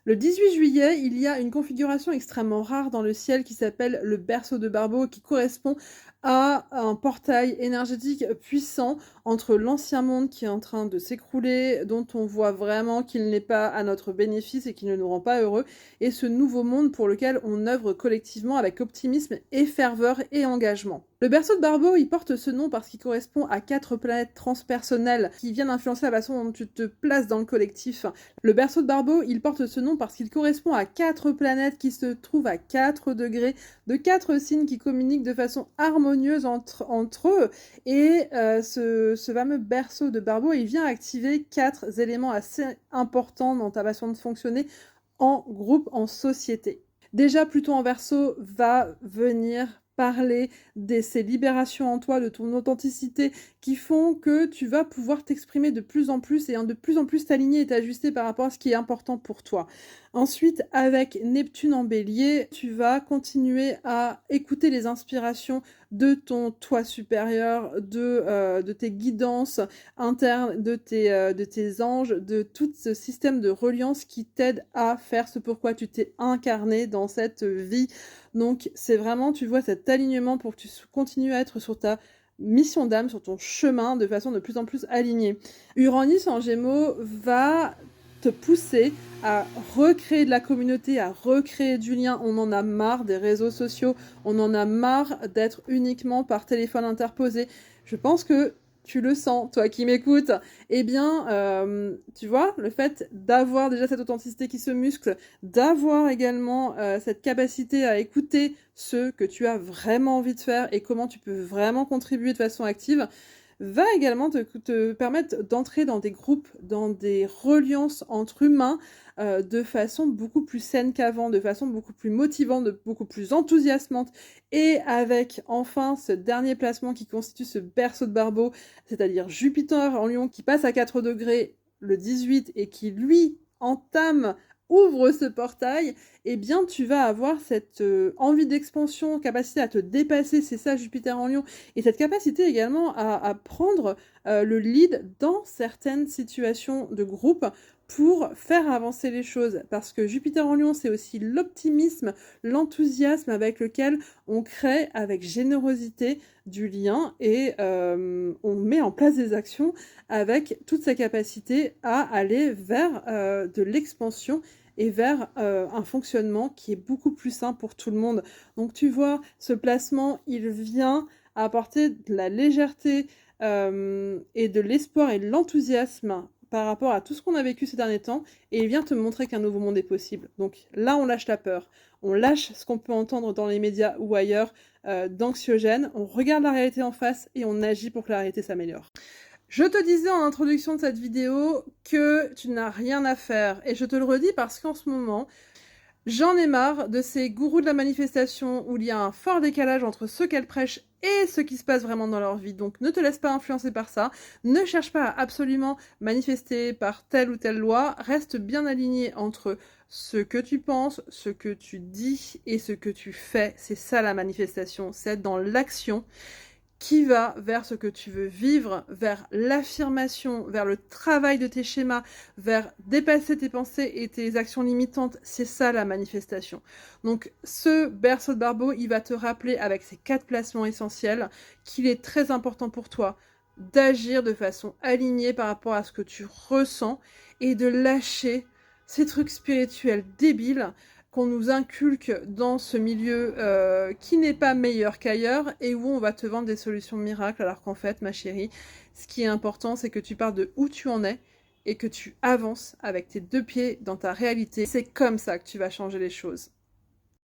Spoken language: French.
Le 18 juillet, il y a une configuration extrêmement rare dans le ciel qui s'appelle le berceau de Barbeau, qui correspond à un portail énergétique puissant entre l'ancien monde qui est en train de s'écrouler, dont on voit vraiment qu'il n'est pas à notre bénéfice et qui ne nous rend pas heureux, et ce nouveau monde pour lequel on œuvre collectivement avec optimisme et ferveur et engagement. Le berceau de Barbeau, il porte ce nom parce qu'il correspond à 4 planètes transpersonnelles qui viennent influencer la façon dont tu te places dans le collectif. Le berceau de Barbeau, il porte ce nom parce qu'il correspond à 4 planètes qui se trouvent à 4 degrés, de 4 signes qui communiquent de façon harmonieuse entre eux. Et ce fameux berceau de Barbeau, il vient activer 4 éléments assez importants dans ta façon de fonctionner en groupe, en société. Déjà, Pluton en Verseau va venir parler de ces libérations en toi, de ton authenticité, qui font que tu vas pouvoir t'exprimer de plus en plus et de plus en plus t'aligner et t'ajuster par rapport à ce qui est important pour toi. Ensuite, avec Neptune en Bélier, tu vas continuer à écouter les inspirations de ton toi supérieur, de tes guidances internes, de tes anges, de tout ce système de reliance qui t'aide à faire ce pourquoi tu t'es incarné dans cette vie. Donc c'est vraiment, tu vois, cet alignement pour que tu continues à être sur ta mission d'âme, sur ton chemin de façon de plus en plus alignée. Uranus en Gémeaux va te pousser à recréer de la communauté, à recréer du lien. On en a marre des réseaux sociaux, on en a marre d'être uniquement par téléphone interposé. Je pense que tu le sens, toi qui m'écoutes. Eh bien, tu vois, le fait d'avoir déjà cette authenticité qui se muscle, d'avoir également cette capacité à écouter ce que tu as vraiment envie de faire et comment tu peux vraiment contribuer de façon active, va également te permettre d'entrer dans des groupes, dans des reliances entre humains de façon beaucoup plus saine qu'avant, de façon beaucoup plus motivante, beaucoup plus enthousiasmante. Et avec enfin ce dernier placement qui constitue ce berceau de Barbeau, c'est-à-dire Jupiter en Lion qui passe à 4 degrés le 18 et qui lui ouvre ce portail, eh bien tu vas avoir cette envie d'expansion, capacité à te dépasser, c'est ça Jupiter en Lion, et cette capacité également à prendre le lead dans certaines situations de groupe pour faire avancer les choses, parce que Jupiter en Lion, c'est aussi l'optimisme, l'enthousiasme avec lequel on crée avec générosité du lien et on met en place des actions avec toute sa capacité à aller vers de l'expansion et vers un fonctionnement qui est beaucoup plus sain pour tout le monde. Donc tu vois, ce placement, il vient apporter de la légèreté et de l'espoir et de l'enthousiasme par rapport à tout ce qu'on a vécu ces derniers temps, et il vient te montrer qu'un nouveau monde est possible. Donc là, on lâche la peur, on lâche ce qu'on peut entendre dans les médias ou ailleurs d'anxiogène, on regarde la réalité en face et on agit pour que la réalité s'améliore. Je te disais en introduction de cette vidéo que tu n'as rien à faire, et je te le redis parce qu'en ce moment, j'en ai marre de ces gourous de la manifestation où il y a un fort décalage entre ce qu'elles prêchent et ce qui se passe vraiment dans leur vie. Donc ne te laisse pas influencer par ça, ne cherche pas à absolument manifester par telle ou telle loi, reste bien aligné entre ce que tu penses, ce que tu dis et ce que tu fais. C'est ça la manifestation, c'est être dans l'action qui va vers ce que tu veux vivre, vers l'affirmation, vers le travail de tes schémas, vers dépasser tes pensées et tes actions limitantes. C'est ça la manifestation. Donc ce berceau de Barbeau, il va te rappeler avec ces 4 placements essentiels qu'il est très important pour toi d'agir de façon alignée par rapport à ce que tu ressens et de lâcher ces trucs spirituels débiles qu'on nous inculque dans ce milieu qui n'est pas meilleur qu'ailleurs et où on va te vendre des solutions miracles, alors qu'en fait, ma chérie, ce qui est important, c'est que tu parles de où tu en es et que tu avances avec tes 2 pieds dans ta réalité. C'est comme ça que tu vas changer les choses.